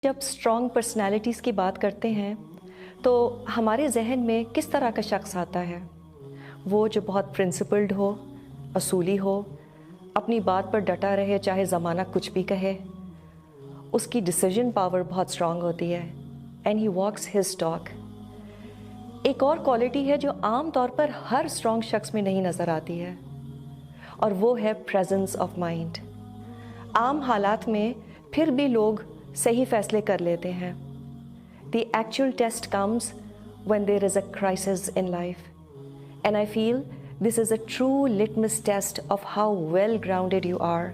جب strong personalities کی بات کرتے ہیں تو ہمارے ذہن میں کس طرح کا شخص آتا ہے؟ وہ جو بہت پرنسپلڈ ہو، اصولی ہو، اپنی بات پر ڈٹا رہے چاہے زمانہ کچھ بھی کہے، اس کی ڈیسیژن پاور بہت اسٹرانگ ہوتی ہے and he walks his talk. ایک اور کوالٹی ہے جو عام طور پر ہر اسٹرانگ شخص میں نہیں نظر آتی ہے، اور وہ ہے پریزنس آف مائنڈ۔ عام حالات میں پھر بھی لوگ صحیح فیصلے کر لیتے ہیں۔ The actual test comes when there is a crisis in life. And I feel this is a true litmus test of how well grounded you are.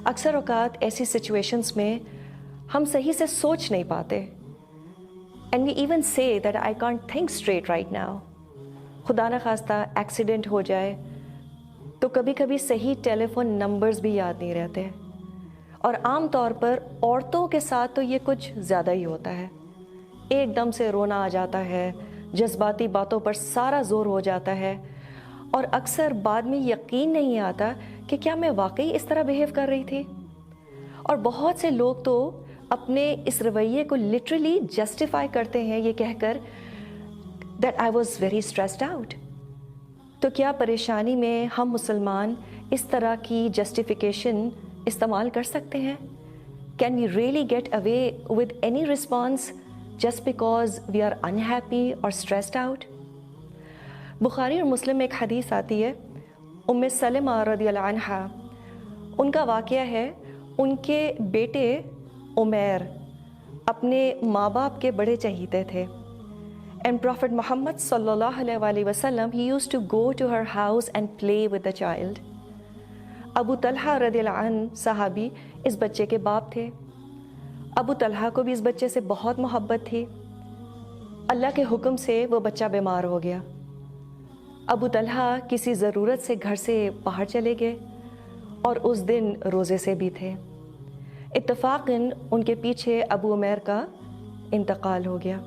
اکثر اوقات ایسی سچویشنز میں ہم صحیح سے سوچ نہیں پاتے. And we even say that I can't think straight right now. خدا نخواستہ ایکسیڈنٹ ہو جائے تو کبھی کبھی صحیح ٹیلی فون نمبرز بھی یاد نہیں رہتے، اور عام طور پر عورتوں کے ساتھ تو یہ کچھ زیادہ ہی ہوتا ہے۔ ایک دم سے رونا آ جاتا ہے، جذباتی باتوں پر سارا زور ہو جاتا ہے، اور اکثر بعد میں یقین نہیں آتا کہ کیا میں واقعی اس طرح بیہیو کر رہی تھی۔ اور بہت سے لوگ تو اپنے اس رویے کو لٹرلی جسٹیفائی کرتے ہیں یہ کہہ کر that I was very stressed out۔ تو کیا پریشانی میں ہم مسلمان اس طرح کی جسٹیفیکیشن استعمال کر سکتے ہیں؟ Can we really get away with any response just because we are unhappy or stressed out؟ بخاری اور مسلم میں ایک حدیث آتی ہے، ام سلمہ رضی اللہ عنہا، ان کا واقعہ ہے، ان کے بیٹے عمیر اپنے ماں باپ کے بڑے چہیتے تھے، and Prophet Muhammad صلی اللہ علیہ وسلم he used to go to her house and play with the child۔ ابو طلحہ رضی اللہ عنہ صحابی اس بچے کے باپ تھے۔ ابو طلحہ کو بھی اس بچے سے بہت محبت تھی۔ اللہ کے حکم سے وہ بچہ بیمار ہو گیا۔ ابو طلحہ کسی ضرورت سے گھر سے باہر چلے گئے اور اس دن روزے سے بھی تھے۔ اتفاقاً ان کے پیچھے ابو عمیر کا انتقال ہو گیا۔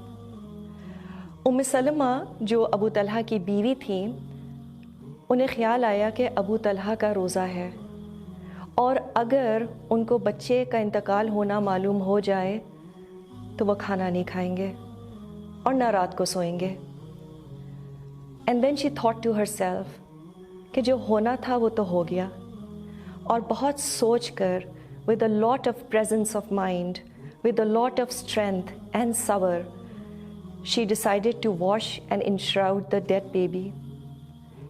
ام سلمہ جو ابو طلحہ کی بیوی تھیں، انہیں خیال آیا کہ ابو طلحہ کا روزہ ہے، اور اگر ان کو بچے کا انتقال ہونا معلوم ہو جائے تو وہ کھانا نہیں کھائیں گے اور نہ رات کو سوئیں گے۔ And then she thought to herself کہ جو ہونا تھا وہ تو ہو گیا، اور بہت سوچ کر with a lot of presence of mind, with a lot of strength and صبر، she decided to wash and enshroud the dead baby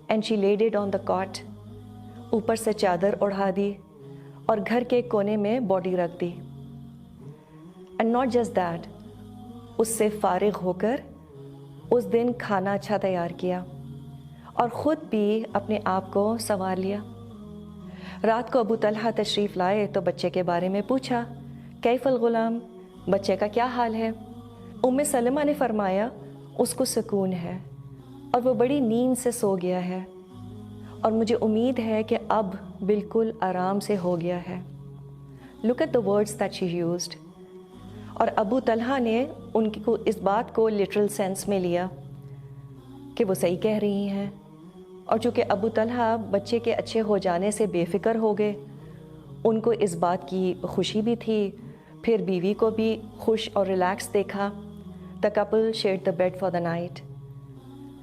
and she laid it on the cot. اوپر سے چادر اڑھا دی اور گھر کے کونے میں باڈی رکھ دی۔ اینڈ ناٹ جسٹ دیٹ، اس سے فارغ ہو کر اس دن کھانا اچھا تیار کیا اور خود بھی اپنے آپ کو سنوار لیا۔ رات کو ابو طلحہ تشریف لائے تو بچے کے بارے میں پوچھا، کیف الغلام، بچے کا کیا حال ہے؟ ام سلمہ نے فرمایا، اس کو سکون ہے اور وہ بڑی نیند سے سو گیا ہے، اور مجھے امید ہے کہ اب بالکل آرام سے ہو گیا ہے۔ Look at the words that she used۔ اور ابو طلحہ نے ان کو اس بات کو لٹرل سینس میں لیا کہ وہ صحیح کہہ رہی ہیں، اور چونکہ ابو طلحہ بچے کے اچھے ہو جانے سے بے فکر ہو گئے، ان کو اس بات کی خوشی بھی تھی، پھر بیوی کو بھی خوش اور ریلیکس دیکھا۔ The couple shared the bed for the night۔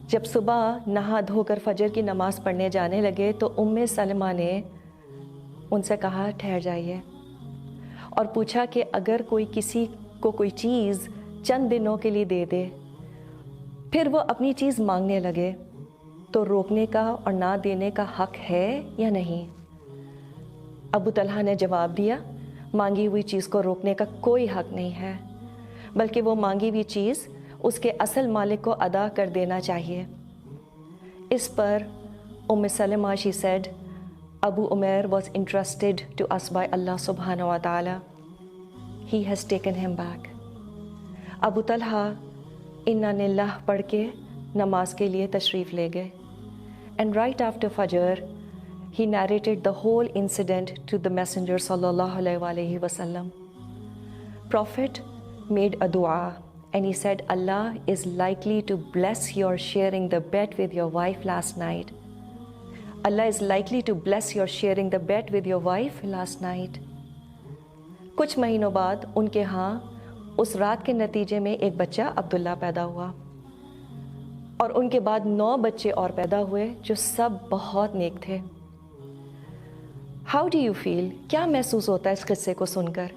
جب صبح نہا دھو کر فجر کی نماز پڑھنے جانے لگے تو ام سلمہ نے ان سے کہا، ٹھہر جائیے، اور پوچھا کہ اگر کوئی کسی کو کوئی چیز چند دنوں کے لیے دے دے، پھر وہ اپنی چیز مانگنے لگے تو روکنے کا اور نہ دینے کا حق ہے یا نہیں؟ ابو طلحہ نے جواب دیا، مانگی ہوئی چیز کو روکنے کا کوئی حق نہیں ہے، بلکہ وہ مانگی ہوئی چیز اس کے اصل مالک کو ادا کر دینا چاہیے۔ اس پر ام سلمہ she said Abu Umair was entrusted to us by Allah subhanahu wa ta'ala. He has taken him back۔ ابو طلحہ انا للہ پڑھ کے نماز کے لیے تشریف لے گئے، and right after Fajr he narrated the whole incident to the Messenger sallallahu alayhi wa sallam۔ Prophet made a dua and he said, Allah is likely to bless your sharing the bed with your wife last night۔ Allah is likely to bless your sharing the bed with your wife last night۔ کچھ مہینوں بعد ان کے ہاں اس رات کے نتیجے میں ایک بچہ عبداللہ پیدا ہوا، اور ان کے بعد 9 بچے اور پیدا ہوئے جو سب بہت نیک تھے۔ How do you feel? کیا محسوس ہوتا ہے اس قصے کو سن کر؟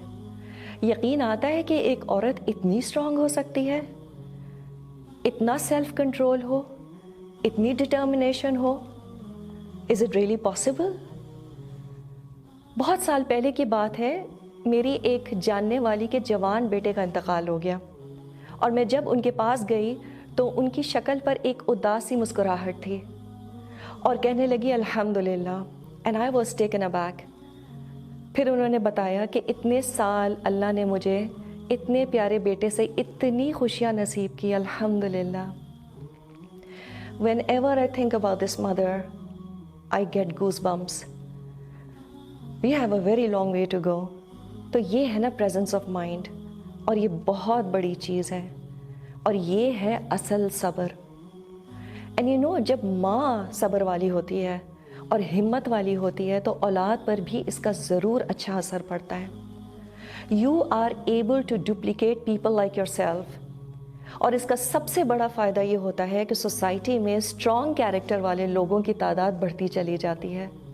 یقین آتا ہے کہ ایک عورت اتنی اسٹرانگ ہو سکتی ہے، اتنا سیلف کنٹرول ہو، اتنی determination who? Is it really possible? بہت سال پہلے کی بات ہے، میری ایک جاننے والی کے جوان بیٹے کا انتقال ہو گیا، اور میں جب ان کے پاس گئی تو ان کی شکل پر ایک اداس سی مسکراہٹ تھی، اور کہنے لگی الحمدللہ، اینڈ آئی واز ٹیکن ابیک۔ پھر انہوں نے بتایا کہ اتنے سال اللہ نے مجھے اتنے پیارے بیٹے سے اتنی خوشیاں نصیب کی، الحمدللہ۔ Whenever I think about this mother, I get goosebumps. We have a very long way to go. تو یہ ہے نا presence of mind، اور یہ بہت بڑی چیز ہے، اور یہ ہے اصل صبر۔ And you know، جب ماں صبر والی ہوتی ہے اور ہمت والی ہوتی ہے تو اولاد پر بھی اس کا ضرور اچھا اثر پڑتا ہے۔ You are able to duplicate people like yourself، اور اس کا سب سے بڑا فائدہ یہ ہوتا ہے کہ سوسائٹی میں اسٹرانگ کیریکٹر والے لوگوں کی تعداد بڑھتی چلی جاتی ہے۔